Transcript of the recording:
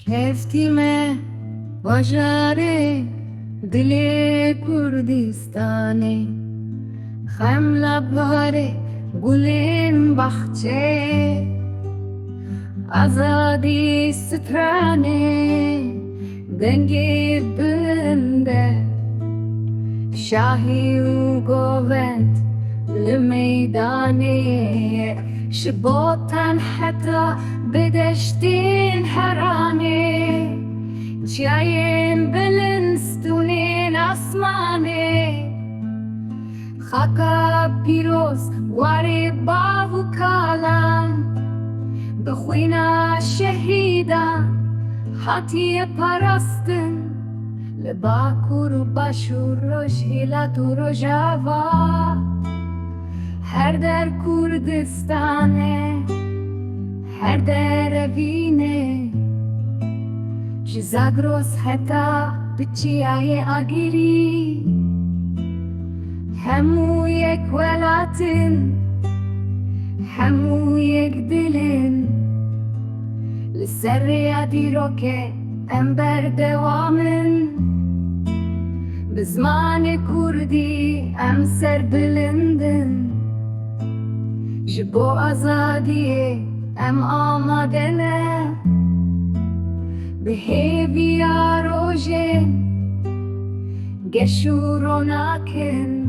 Heftime bajare dile Kurdistane Khemla bhare gulin bahçe Azadi strane denge binde Shahi govent le meydane Şibotan hatta بدشتين حراني جايين بلنستونين أسماني خاكا بيروز واري بابو كالان بخوينا شهيدا حاتي پرستن لباكور و باشور رجهيلات و رجاوا هر در کردستانه هر در وینه جزاگروس حتا بچیای آگیری همو یک ولاتن همو یک دلن لسر یادی رو که ام بردوامن بزمان کردی ام سر بلندن جبو آزادیه ام آمدنه بهیویا روژه گشورو ناکن